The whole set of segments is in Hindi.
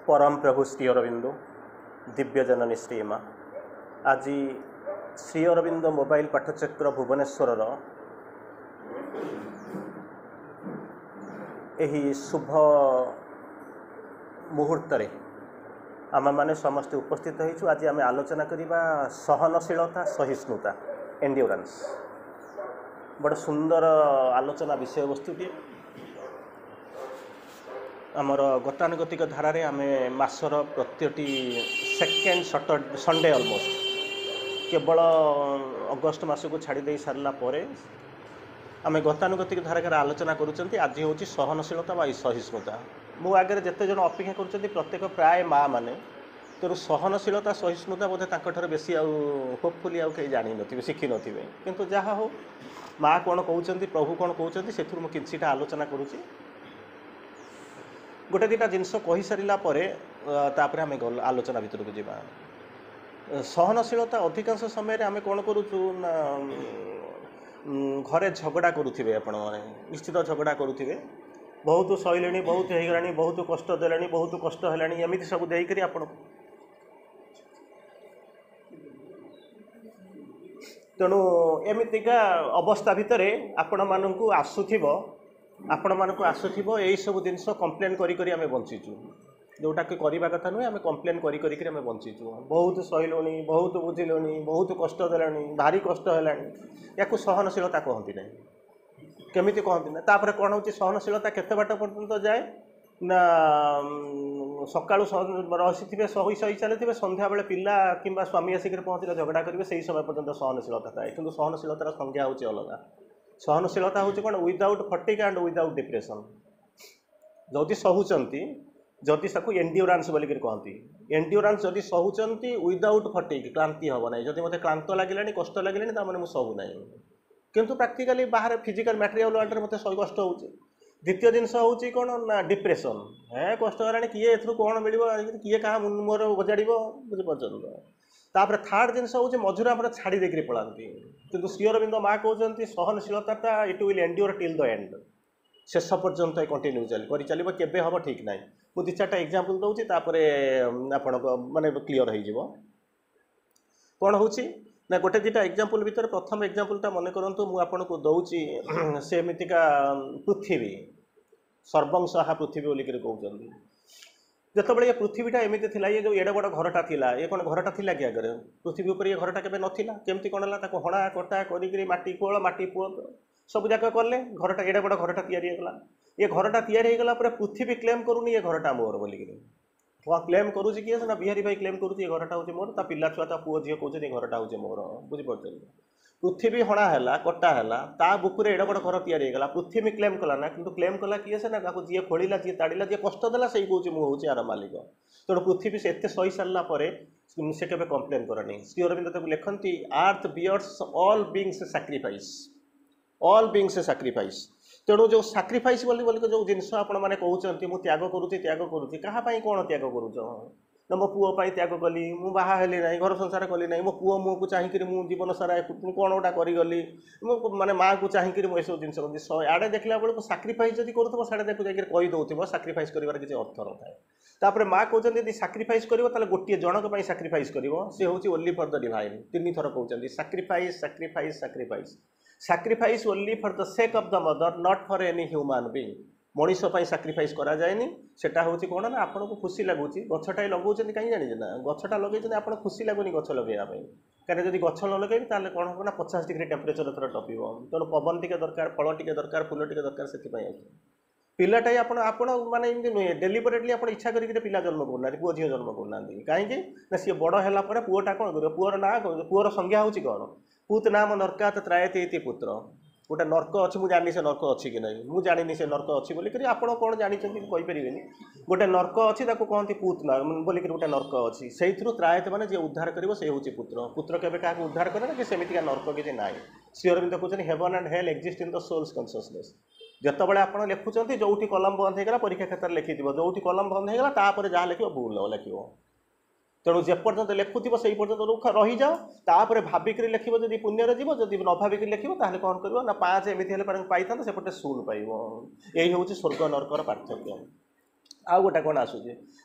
परम प्रभु श्री अरविंदो दिव्य जननी श्री माँ आज श्री अरविंद मोबाइल पाठचक्र भुवनेश्वर यही शुभ मुहूर्त आम मैंने समस्ते उपस्थित होइछु। आज आम आलोचना करवा सहनशीलता सहिष्णुता एंड्योरेंस बड़ सुंदर आलोचना विषय वस्तुटी आमर गतानुगतिक धारे आम मासर प्रत्येकटी सेकेंड संडे ऑलमोस्ट केवल अगस्ट मास को छाड़ी दे सारा पर आम गतानुगतिक धारा आलोचना करुँच। आज हूँ सहनशीलता व सहिष्णुता मो आगे जिते जन अपेक्षा कर प्रत्येक प्राय माँ मैंने तेणु सहनशीलता सहिष्णुता बोधे तांकर बेसी होपफुली आउ कहीं जानी नथिबे शिखी नथिबे किंतु जहा हो माँ कौन कहते प्रभु कौन कहते से किछिटा आलोचना करुँची। गोटे दुटा जिनस कही सारा पर आम आलोचना भितर को जावा। सहनशीलता अधिकांश समय आम कौन करुचु ना घरे झगड़ा करुथिबे आपण माने निश्चित झगड़ा करुथिबे बहुत सहिलेनी बहुत होगलानी बहुत कष्ट देलानी बहुत कष्ट हेलानी एमती सब देकरी आपण तेणु एमतीका अवस्था भितर आपण मानकु आसुथिबो यही सब जिनस कंप्लेन करी आम बंचीचु जोटा कि करवा कथा नुहे आम कंप्लेन करी आम बंचीचु बहुत सहिलोनी बहुत बुझिलोनी बहुत कष्ट देलानी भारी कष्ट हेलानी या सहनशीलता कहती ना केमिति कहती ना तापर कौन हो सहनशीलता केते बाट पर्यंत जाए ना सकाळु रही सही सही चलते संध्या बेले पिला किंबा स्वामी आसिक पहुँचले झगड़ा करेंगे से समय पर्यंत सहनशीलता थाए कि सहनशीलतार संज्ञा हूँ अलग। सहनशीलता हूँ कौन without fatigue and without depression जदि सहूचंती जदि साकू एंड्योरेंस बोलिक कहती एंड्योरेंस जदि सहूचंती विदाउट फटिग क्लांति हम ना जदि मत क्लांत लगे कष्ट लगे ताने मुझे सहू ना किंतु प्रैक्टिकली बाहर फिजिकल मटेरियल वर्ल्ड मत सही कष्ट हो। द्वितीय जिनस हूँ कौन ना डिप्रेशन है कष्ट है किए ए कौन मिल किए क्या मोर बजाड़ बुझीपार। थार्ड जिनस हूँ मझुर आप छाड़ी देकर पलांती किंतु श्री अरविंद माँ कहते सहनशीलता it will endure till the end शेष पर्यंत कंटिन्यू चलो केबे हम ठीक ना। मुझे दि चार्टा एग्जांपल दूसरी आपण माने क्लीयर हो कौन हूँ ना गोटे दुटा एग्जांपल भितर प्रथम एग्जांपलटा मन करूँ मुझे दौची सेमतिका पृथ्वी सर्वंसहा पृथ्वी बोलिक कहते जितेबाला ये पृथ्वीटा एमती थी ये जो एडे बड़ घरटा थिला ये कौन घरटा थिला कि आगे पृथ्वी उपर ये घरटा केबे नथिला केमती कौन है हणा कटा करी माटी कोल माटी पुआ सब जाक कले घरटा एडे बड़ घरटा तैयारी होगा ये घरटा तैयारी होगा पृथ्वी क्लेम करूनी ये घरटा मोर बोलिक वहाँ क्लेम करुँच किए ना बिहारी भाई क्लेम करुँच ये घरटा हूँ मोर पिला छुआ ता पुओ झील कहते घरटा हूँ मोर बुझीपार। पृथ्वी हणा है कटा है बुकुरे एडे बड़ घर तैयारी होगा पृथ्वी क्लेम कला ना कि क्लेम कला किए से ना जी खोला जी ताड़ा जी कष्ट देला से कौच मुझे यार मालिक तेणु पृथ्वी से एत सही सारा से केबे कंप्लेन करनी। श्री अरविंद लिखती अर्थ बियर्स ऑल बीइंग्स सैक्रिफाइस तेणु जो सैक्रिफाइस बोली जो जिनस आपण मैंने कहते मुझे त्याग करुँच क्या कौन त्याग करुच ना मो पुओ त्याग कली मु बाहा हेली ना घर संसार कली ना मो पुओ मुँह को चाहिए मु जीवन सारा कौन गोटा करी माने माँ को चाहिए मुझे सब जिनस आड़े देखला बेलू सैक्रिफाइस जब करूँ साढ़े देखो जाकर कहीदे सैक्रिफाइस कर किसी अर्थ न थाए तापर माँ कहते यदि सैक्रिफाइस कर गोटे जनक सैक्रिफाइस कर सी हूँ ओनली फॉर द डिवाइन तीन थर कहते sacrifice sacrifice sacrifice sacrifice only for the sake of the mother not for any human being Manish sacrifice करा जाएनी सेटा हूँ कौन ना आपको खुशी लगुच गछटा लगाऊँ कहीं जानी ना गछटा लगे आप खुशी लगुनि गछ लगेवाई कहीं जब गछ न लगे ताले कौन हम ना 50 डिग्री टेम्परेचर थोड़ा टपिब तेणु पवन टे दरकार फल टे दरकार फूल टे दरकार से पिलाटा आपण माने एमती नुहे डेलीबरेटली आप इच्छा करके पिला जन्म करना पुओ झील जन्म करना कहीं ना सी बड़ है पुओटा कौन कर पुअर ना पुअर संज्ञा हूँ कौन पूत नाम नरकात त्रायते इति पुत्र गोटे नर्क अच्छी मुझे जानी से नर्क अच्छी कि नहीं मुझे जानी से नर्क अच्छी बोलिक आप कौन जानते कहींपरि गोटे नर्क अच्छी कहते पूत ना बोलिक गोटे नर्क अच्छी से त्रायते मैंने जी उद्धार कर पुत्र पुत्र केवे क्या उद्धार करे ना कि सेमतिका नर्क किसी ना। श्री अरविंद कहते heaven and hell exist in the soul's consciousness जितेबाला आप लिखुंट जो कलम बंद होगा परीक्षा क्षेत्र में लिखिथ जो कलम बंद होगा तापर जहाँ लिख भूल लिख तेणु जेपर्यंत लिखुव से पर्यटन रही जाओ तापर भाविक लिख जब पुण्य जीव जब न भाविक लिख ताहले कौन कर ना 5 एमती पाई था सेपटे 0 पाइब यही हूँ स्वर्ग नरकर पार्थक्य। आउ गोटे कौन आसूँ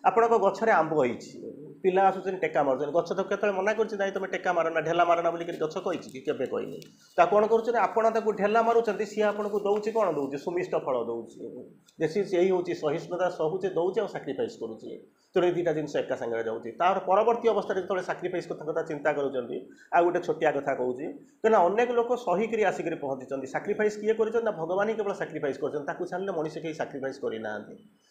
आपण गचरे आंब होती पिला आसुच्च टेका मारुच्च गच तो केतले मना कर तुम टेका मारना ढेला मारना बोलिक गच कही केवे कहनी ता कौन कर आपड़ ढेला मारुंट सी आपको दौर कौन दौर सुमिष्ट फल दौर देसी यही हूँ सहिष्णुता सहूचे दौचे और साक्रिफाइस करुचे तेणु दुईटा जिन एका सागर जाऊँगी तार परवर्ती अवस्था जो साक्रिफाइस कथा चिंता करुँच आ गोटे छोटिया कथा कहूँ कहीं अनेक लोक सहीक आसिक पहुँची साक्रिफाइस किए कर भगवान ही केवल साक्रिफाइस कर छाड़े मनीष कहीं साक्रिफाइस करना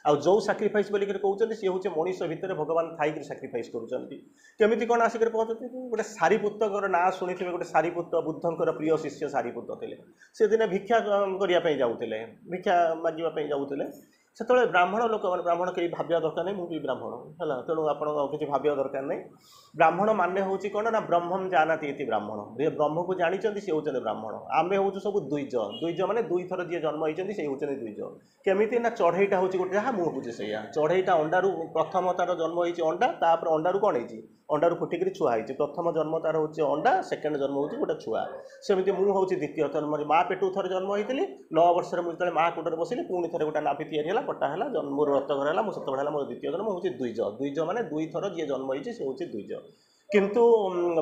आ जो साक्रिफाइस बोलिक कहते सी हूँ मनीष भितर भगवान थी साक्रिफाइस करमी कौन आसिक पहुँचती गोटे सारीपुत्र ना शुणी गोटे सारीपुत्र बुद्धंकर प्रिय शिष्य सारीपुत्र थे से दिन भिक्षा करने जाऊे भिक्षा मागे जाऊे से ब्राह्मण लोक मैंने ब्राह्मण कहीं भाविया दरकार नहीं मुझे ब्राह्मण है तेणु आप किसी भाविया दरकार नहीं ब्राह्मण माने हूँ कौन ना ब्रह्मम जानाति इति ब्राह्मण ब्रह्म को जानी सी हूँ ब्राह्मण आमे हूँ सब द्विज द्विज मैंने दुई थर जी जन्म होती से हूँ द्विज केमी ना चढ़ईटा हूँ गोटे जहाँ मुझे बुझे से चढ़ईटा अंडारू प्रथम तार जन्म होती अंडा तापर अंडारू कौन होती अंडारू फुटिक छुआ होती प्रथम जन्म तार हूँ अंडा सेकेंड जन्म हूँ गोटे छुआ सेमती मुझे हूँ द्वितीय थर माँ पेटू थर जन्म होती 9 वर्ष मुझे माँ कुटर बसिली पुणी थे गोटे नाभि या पटा है मोर रक्तघर है मुझे है मोर द्वितीय जन्म हूँ द्विज द्विज मैंने दुई थर जी जन्म होती से हूँ द्विज किंतु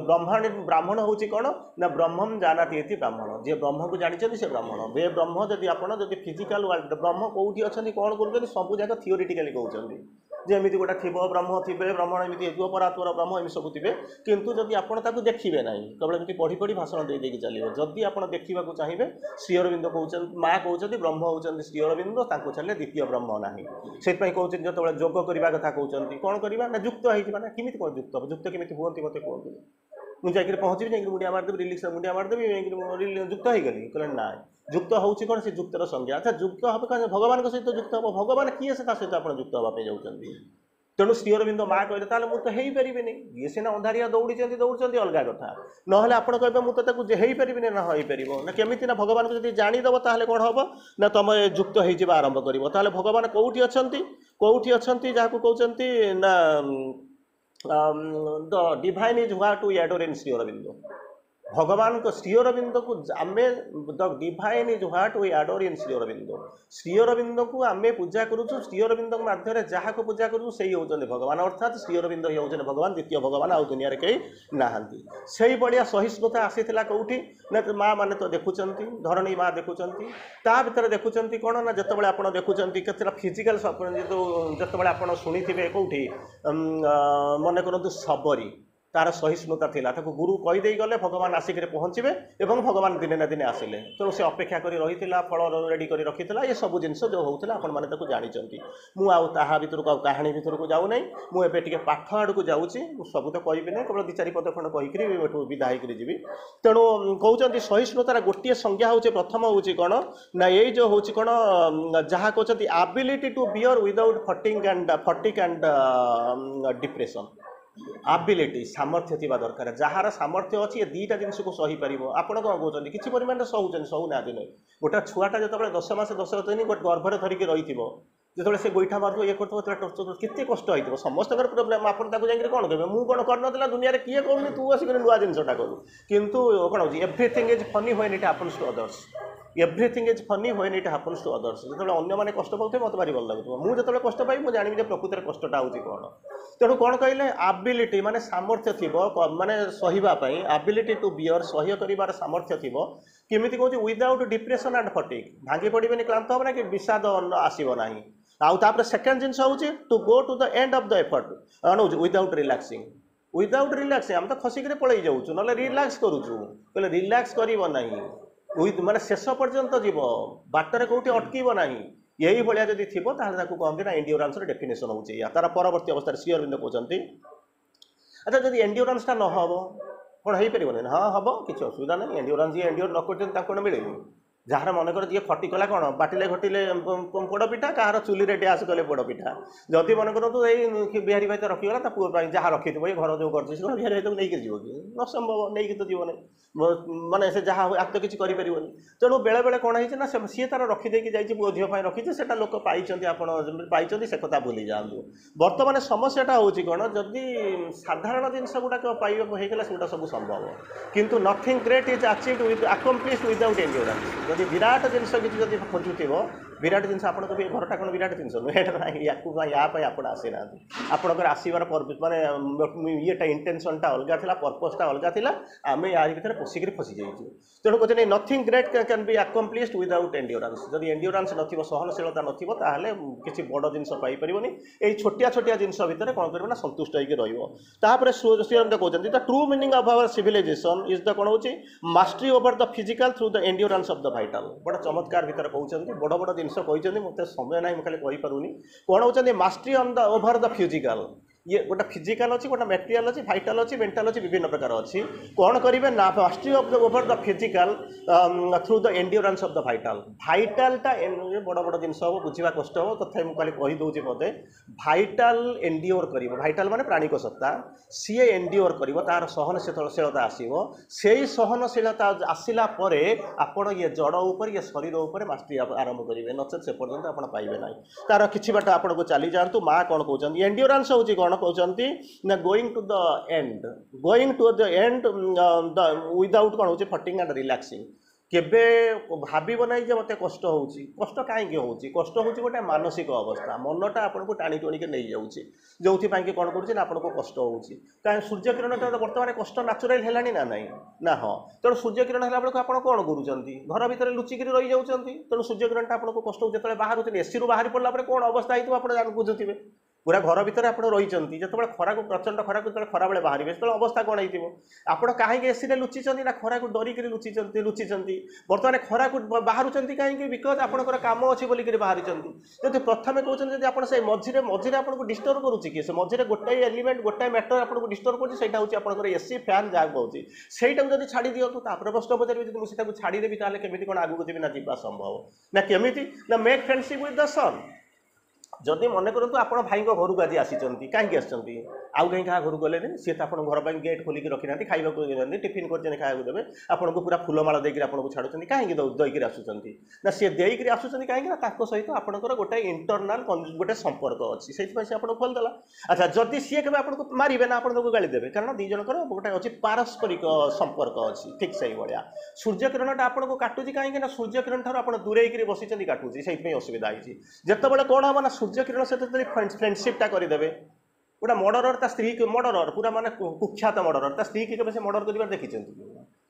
ब्राह्मण हूँ कौन ना ब्रह्मम जानाति इति ब्राह्मण जी ब्रह्म को जानते से ब्राह्मण वे ब्रह्म जदि आप फिजिकाल वर्ल्ड ब्रह्म कौटी अच्छा कौन कर सब जाक थियोरिटिकाली कहते जमी गोटे थी ब्रह्म थे ब्रह्मण एमती परात्पर ब्रह्म एम सब थे किंतु जदि आपड़ देखिए ना केवल एमती पढ़ी पढ़ी भाषण दे चलिए जदि आप देखा चाहिए श्रीअरविंद कहते माँ कहते ब्रह्म होती श्रीअरविंद छाड़े द्वितीय ब्रह्म ना से कहते जो जोग करने कथा कहते कौन करवा ना युक्त होना किमी कौन युक्त युक्त केमी हूँ मत कहते मुझे जाकर पहुँची जाकि मुंडिया मारदेवी रिलीज मुंडिया मारदेवी युक्त हो गली कहले ना युक्त हूँ कौन से युक्तर संज्ञा अच्छा युक्त हम कहीं भगवान सहित युक्त हम भगवान किए से सहित आप युक्त हाँपे जाऊँगी तेणु श्रीअरविंद माँ कहते मुझे हो पारे ये सीना अंधारिया दौड़ी दौड़ी अलग कथा ना आप कहे मुझे हो पारे ना हो पार ना केमी ना भगवान को जब जानीदेव ताल कौन हम ना तुम युक्त हो आरंभ कर भगवान कौटी अच्छा जहाँ कहते ना the divine is what we adore इन श्रीअरविंद भगवान को श्रीअरविंद को आम the divine is what we adore इन श्रीअरविंद को आम पूजा करुँ श्रीअरविंद मध्य जहाँ को पूजा करूँ से होते भगवान अर्थात श्रीअरविंद ही होते भगवान द्वितीय भगवान आउ दुनिया कहीं नहांती से भाया सहिष्णुता आसीला कौटी ना माँ मैंने तो देखुं धरणी माँ देखुं ता भर देखुं कौन ना जिते आप देखुं के फिजिकाल जिते आप शुणी थे कौटी मन करूँ सबरी तार सहिष्णुता थिला ताको गुरु कहीदे गले भगवान आसिक पहुँचे और भगवान दिने ना दिने आसिले तेणु से अपेक्षा कर रही फल रेडी कर रखी ये सब जिन जो होता आपने जानते मुझे भितर को कहानी भितर को जाऊना मुझे पाठ आड़ को जाऊँगी सब तो कहि ना केवल 2-4 पद खंड कहीकि विदा होकर जी तेणु कहते सहिष्णुतार गोटे संज्ञा हूँ प्रथम हूँ कौन ना ये जो हूँ कौन जहाँ कहते ability to bear without fatigue and depression ability सामर्थ्य थी दरकार जार सामर्थ्य अच्छी ये 2टा जिन को सही पार आप कौन कहते किसी परिमाण सहूँ सहूना नहीं गोटे छुआटा जो 10 मास 10 दिन गोटे गर्भर धरिकी रही जो से गोईठा मार ये करते कष्ट हो समस्त प्रोब्लेम आपको जाकर कौन कहे मुझे कौन करना दुनिया किए कौन तू आसिक नुआ जिनटा करू कितु कौन हो everything is funny when it happens to others everything is funny when it happens to others जो अन्य मैंने कष्ट पाते मत भारी भल लगुव मुझे जो कष्ट पाई मुझे जानी प्रकृति कष्टा हूँ कौन तेणु कौन कहले एबिलिटी माने सामर्थ्य थी माने सहीवाई एबिलिटी टू बियर सह्य कर सामर्थ्य थी केमी कहूँ विदाउट डिप्रेशन एंड फटिक भांगी पड़े क्लांत हम ना कि विषाद आसब ना आउे सेकेंड जिन हूँ to go to the end of the effort without relaxing आम तो खसिक पलि जाऊँ ना रिलैक्स करुचु कहले रिलैक्स कर माने शेष पर्यंत जीव बाटर कौटी अटकब ना यही भाया जब थी कहते ना एंड्योरेंस डेफिनेशन होची तार परवर्ती अवस्था श्रीअरविंद कहते अच्छा जब एंड्योरेंसटा न हम कौन हो पारे हाँ हम किसी असुविधा ना एंड्योरेंस जी एंड्योर न कर मिले जार मनकर जी खटिकला कौन बाटिले घटिले पोड़पिठा कहार चुली डैश कले पोड़पिठा जदि मन करूँ ये बिहारी भाई तो रखीगला पुआ जहाँ रखी ये घर जो कर बिहारी भाई तो नहीं जीव कि न संभव नहीं तो जीवन माने से जहाँ आप तो किसी करें तेणु बेले बेले कौन है सी तार रखीदे जाइए पुओ झील रखी से लोक पाई से कथा भूली जातु बर्तमान समस्याटा हूँ कौन जदि साधारण जिनस गुड़ाक पाइबा होगा से सब संभव किंतु nothing great is achieved with accomplished without endurance जदि विराट जिनस किसी खोजुव विराट जिनस आप घरटा कौन विराट जिनस नुहे या आप आसी ना आपंकर आसबार मानने ये इंटेंशनटा अलग था पर्पसटा अलग था आम या भर पशिक फसी जाइए तेणु कहते nothing great can be accomplished without endurance जब एंड्योरेंस न सहनशीलता ना किसी बड़ जिनस पाइपर ये छोटिया छोटिया जिनस भितर कौन कर संतुष्ट होकर कहते the true meaning of our civilization is the कौन हो mastery over the physical through the endurance of the vital बड़ा चमत्कार भितर कहते बड़ बड़ जिनस कहते मत समय ना मुझे कहीपरूनी कौन हो mastery on the over the physical ये गोटे फिजिकल अच्छी गोटे मेटेरियल अच्छी भाइटाल अच्छी मेंटाल अच्छी विभिन्न प्रकार अच्छी कौन करेंगे ना mastery of the over the physical through the endurance of the vital vitality बड़ बड़ जिन हम बुझा कष्ट हम तथा मुझे कहीदे मते भाइटाल एंड्योर कर भाइटाल माने प्राणिक सत्ता सी एंड्योर कर तार सहनशीलता आसो से सहनशीलता आसला आपण ये जड़ उपर ये शरीर उपर मास्टरी आरंभ करेंगे नचेत से पर्यंत आप पाइबे ना तार कि बाट आपको चली जातु माँ कौन कहते एंड्योरेंस हूँ कौन कहते ना going to the end without कौन हो फटिंग एंड रिलैक्सिंग केबे भाव ना जे मत कष्ट हो कष्ट कहीं हो कष्ट हूँ गोटे मानसिक अवस्था मनटा आपको टाणी टुणिक नहीं जाऊँगी जो कौन कर आपको कष्ट हो कहीं सूर्य किरण तो बर्तमान कष्ट नाचुराल है ना नहीं ना हाँ तेणु सूर्य किरण है बेलू आप कौन कर घर भितर लुचिक रही जाती तेणु सूर्य किरणटा आपको कष्ट हो जो बाहर एसी रू बाहर पड़ा कौन अवस्था होता आप बुझुवे पूरा घर भितर आप रही जो खरा को प्रचंड खरा को खरा बेले बाहर से अवस्था कौन होपड़ कहीं एसी लुचिंट ना खरा को डरिक लुचिंट बर्तमान खरा को बाहर कहीं बिकज आपंकर कम अच्छी बोलिक बाहर जब प्रथम कहते आप मझे मझे आपको डिस्टर्ब करुच्ची कि मझे गोटे एलिमेंट गोटे मैटर आपको डिस्टर्ब कर एसी फैन जहाँ कहूँ सहीटा जब छाड़ी दिखाँ तापर प्रश्न पचारे जब मुझे छाड़देवी ताले केमी कौन आगू जी ना जावा संभव ना केमी ना मेक फ्रेंडशिप विथ द सन जदि मन करूँ आप भाई घर को आज आसी कहीं आउ कहीं क्या घर गले सी तो आप घर पर गेट खोलिक रखी ना खावा टिफिन कर खाया देवे आपको पूरा फूलमाला देकर आपको छाड़ुं कहीं दईक आसुँच ना सी देकर आसुँच कहीं सहित आपंकर गोटे इंटरनाल गोटे संपर्क अच्छी से आपको खोलदेला अच्छा जदि सी के आपको मारे ना आपको गाड़ी देवे कारण दी जनकर गोटे अच्छी पारस्परिक संपर्क अच्छी ठीक से भाया सूर्य किरणटा आपको काटुची कहीं सूर्य किरण ठार आप दूरे बसी काटुची से असुविधा होती जिते कौन हम ना सूर्य किरण सहित फ्रेंडशिपटा करदे गोटा मर्डरर ता स्त्री मर्डरर पूरा माने कुख्यात मर्डरर ता स्त्री के से मर्डर कर देखी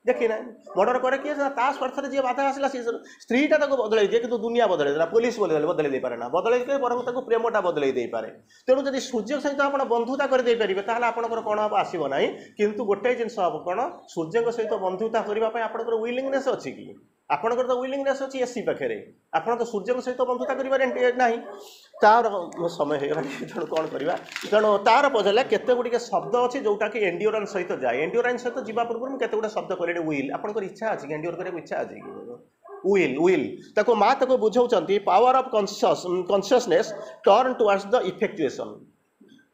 देखी ना मर्डर करे किए स्वार्थ जी बाधा आसला स्त्रीटा बदल दिए कि दुनिया बदल देला पुलिस बदल दे पारे ना बदल बरं प्रेमटा बदल दे पारे तेणु जब सूर्य सहित आप बंधुता करदे पारे ताहले आपनकर कौन हम आसब ना किंतु गोटे जिनस हम कौन सूर्य सहित बंधुता करने आपंकर विलिंगनेस अच्छी कि आपंकर तो विलिंगनेस अच्छी एसी पाखे आप तो सूर्य सहित बंधुता करें ना तार समय हो तेणु कौन करवा तेणु तार पचारे केते गुड़िक शब्द अच्छी जोटा कि एंड्योरेंस सहित जाए एंड्योरेंस सहित जीवा पूर्व केते गुड़ा शब्द कहले विल आपंकर इच्छा अच्छी एंड्योर करने इच्छा अच्छी विल ताको माँ ताको बुझाऊँ power of consciousness turn towards the effectuation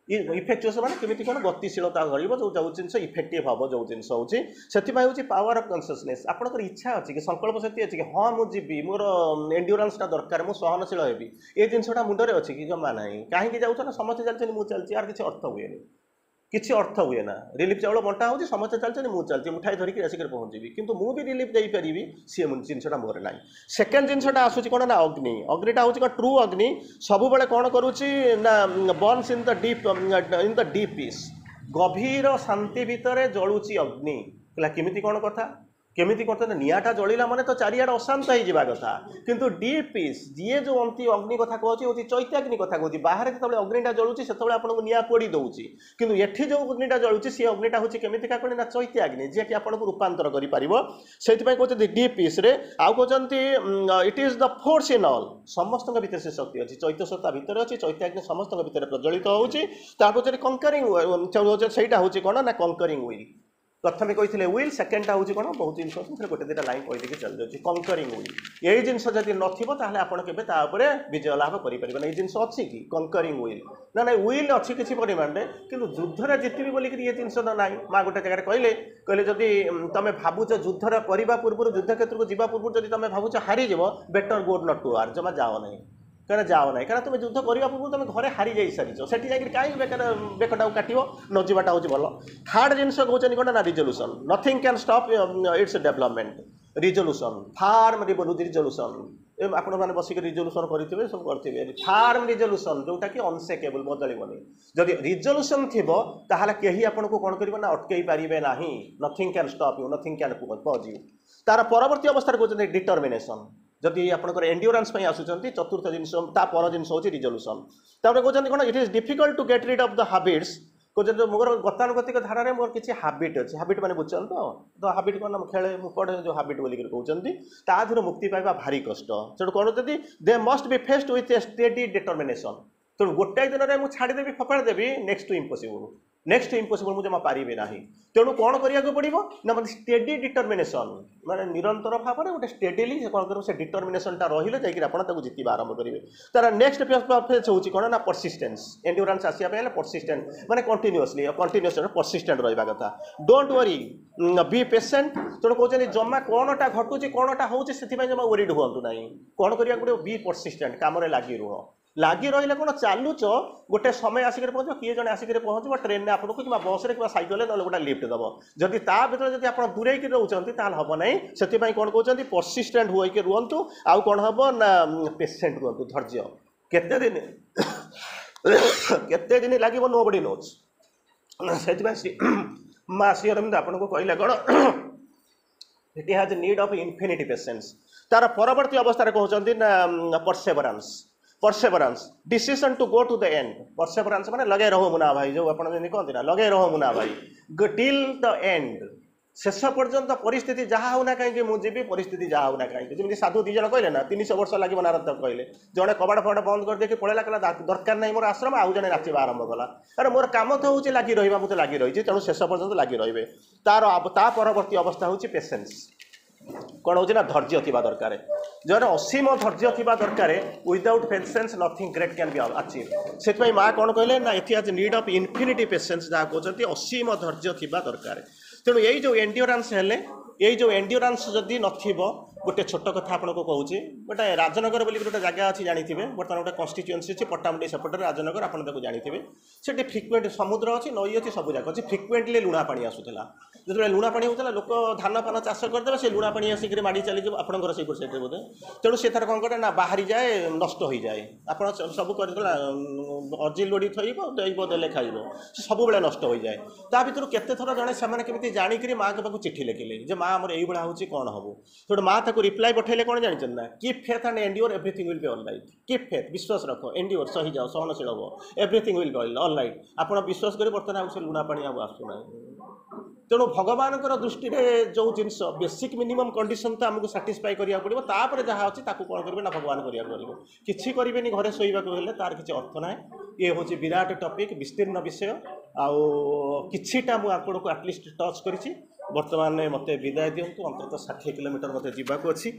effectuate माने केमिति कोन गतिशीलता घड़िबो जो जिनस इफेक्टिव हम जो जिनस होची सेथिपाई होची पावर ऑफ कॉन्शियसनेस आपनकर इच्छा अछि कि संकल्प शक्ति अछि कि हां मु जीबी मोर एंड्योरेंसटा दरकार मु सहनशील हेबी ए जिनसटा मुंडरे अछि कि जमा नाही काहे कि जाउछ ना समस्त चलछन मु चलछि यार किछि अर्थ हुएनी किसी अर्थ हुए ना रिलीफ चाउल बंटा हो समस्त चलते मुझे मुठाई धरिक आसिक पहुँची किंतु मु भी रिलीफ दे पारि सी जिनसा मोर ना सेकेंड जिनसा आसूँ कौन ना अग्नि अग्निटा हूँ ट्रू अग्नि सब बड़े कौन करुच्ची ना burns in the deep peace गभीर शांति भितर जलुची अग्नि केमिति कौन कथा केमिति करते निआटा जलिला माने तो चारिआड अशांत हो कथा किंतु डीप पीस जी जो अंति अग्नि कथा कहूँ चैत्याग्नि कथा कहूँ बाहर जो अग्निटा जलुची से आपको निआ पोड़ी दौर किंतु एठी जो अग्निटा जलुची सी अग्निटा हूँ केमितिका कहते ना चैत्याग्नि जी कि आपको रूपांतर कर कहते डीप पीस रे आउ कहते it is the force in all समस्त भीतर से शक्ति अच्छी चैत्य सत्ता भितर अच्छी चैत्याग्नि समस्त भीतर प्रज्वलित होची कंकरिंग सहीटा हूँ कौन ना कंकरिंग विल प्रथम कही विल सेकेंडटा हूँ कौन बहुत जिन गोटे दुटा लाइन कहीदेक चल जाऊँगी कंकरिंग विल यही जिनस जब नाला आप विजय लाभ करें जिन अच्छी कि कंकरिंग विल ना ना विल अच्छी किसी परिमाण में किंतु युद्धरे जितबी बोलिक ये जिनस ना माँ गोटे जगह कहले जदि तुम भावुच युद्धर करने पूर्व युद्ध क्षेत्र को जावा पूर्व जब तुम भावुच Harij better go nut to वार जमा जाओ नहीं कहना जाओ ना कहीं तुम युद्ध करने पूर्व तुम घरे हारी जा सारी से कहीं बेकटा काट न जावाटा हूँ भल थार्ड जिनस कहते कौन ना resolution nothing can stop its development resolution firm resolution आपण मैंने बसिक रिजोल्यूशन करेंगे सब करेंगे फार्म रिजोल्यूशन जोटा कि अनसेकेबल बदलबनी जदि रिजोल्यूशन थी ताहले कहीं आपन को कौन करेंगे ना अटकई पारे ना nothing can stop you nothing can pause you तार परवर्ती अवस्था कहते डिटर्मिनेशन जदि आपंकर एंड्योरेंस आसुँच चतुर्थ जिन पर जिन हूँ रिजोल्यूशन कहते कौन it is difficult to get rid of the habits कहते मोर गतानुगतिक धारा मोर किसी हाबिट अच्छे हाबिट मैंने बुझान तो हाबिट कौन खेले पढ़े जो हाबिट बोलिक कहते ताधर मुक्ति पाइबा भारी कष्ट से कौन कहते they must be faced with A steady determination तेणु गोटाए दिन में मुझे छाड़देवी फपाड़देवी नेक्स्ट टू इम्पॉसिबल मुझे जमा पारिबे ना तेणु कौन करिया पड़ो ना मतलब स्टेडी डिटर्मिनेशन माने निरंतर भाव में गोटे स्टेडिली कौन कर डिटर्मिनेशन रही जाकर जितवा आरंभ करेंगे तार नेक्स्ट फेज हूँ कौन ना परसिस्टेंस एंड्योरेंस आसापे परसिस्टेंट माने कंटिन्यूअसली परसिस्टेंट रहा कथा डोंट वरी बी पेशेंट तेणु कहते जमा कौनटा घटुची कौनटा हूँ से जमा वरीड हूँ ना कौन करिया पड़ो बी परसिस्टेंट काम लगी रुह लगी रही कौन चलुच गोटे समय आसिक पहुँच किए जन आसिक पहुँच ट्रेन में आपको कि बस में सैकल ना गोटे लिफ्ट दब जदि ता भर जब आप दूरे रोचे हम ना से कौन कहते परसिस्टेंट होइके रुहतु आउ कौन हम ना पेशेंट रुहतु धैर्य केते दिन लगे नो बडी नोज से माँ श्री अरविंद आपको कहले कौन it has need of infinity patience तार परवर्ती अवस्था कहते ना perseverance decision to go to the end perseverance माने लगे रहो मुना भाई जो आप कहते ना लगे रहो मुना भाई टिल द एंड शेष पर्यंत परिस्थिति जहाँ होना कहीं मुझे परिस्थिति जहाँ होना कहीं जमी साधु दीज कहले ना 300 वर्ष लगे नारद कहले जड़े कबाड़ फबाड़ बंद कर देखिए पड़ेगा कहला दरकार नहीं मोर आश्रम आउ जड़े नाचा आरंभ कला अरे मोर कम तो हूँ लगी रहा मुझे लगी रही तेणु शेष पर्यंत लगी रे तार परवर्ती अवस्था हूँ पेशेंस कौन हो धैर्य थी दरकार जर असीम धैर्य थी दरकार without patience nothing great can be achieve से माँ कौन कहले ना it has need of infinity patience जहाँ कहते असीम धैर्य थी दरकार तेणु यही जो एंड्योरेंस हेले यही जो एंड्योरेंस जदि नथिबो गोटे छोट कथा आपको कहूँ गोटे राजनगर बोली गोटे जगह अच्छी जानी बर्तमान गोटे कन्स्टिट्युएन्सी अच्छी पट्टामुंडी सेपटे राजनगर आपको जानी से फ्रिक्वेंट समुद्र अच्छी नई अच्छी सब जगह अच्छी फ्रिक्वेंटली लुणा पानी आसूला जो लुणा पानी होता लोक धान पान चाष करदे से लुणा पानी आसिक माड़ी चली आपंकर से बोधे तेणु से कौन करे ना बाहरी जाए नष्ट हो जाए आप सब कर अर्जी लोड़ी थोब देले खाइब सब बेले नष्ट हो जाए ता भर केते थर जड़े से जाणिक माँ के पास चिठी लिखिले जे माँ आमर यही हूँ कौन हम तेणु माँ रिप्लाई पठेले कौन जानते ना keep faith and endure everything will be alright keep faith विश्वास रख एंड्योर सही जाओ सहनशील हम एवरीथिंग विल बी ऑलराइट आप विश्वास करें बर्तमान से लुणा पानी आसूना तेणु भगवान दृष्टि जो जिनस बेसिक मिनिमम कंडीशन तो आमको साटिस्फाई करा पड़ो तापर जहाँ अच्छी कौन करेंगे ना भगवान करा किसी करेंगे घरे शोवाक तार किसी अर्थ ना ये हूँ विराट टपिक विस्तीर्ण विषय आउ किछिटा मुझे आटलिस्ट टच करी बर्तमान मत विदाय दिंतु अंततः 60 किलोमीटर मत जावाक अच्छी।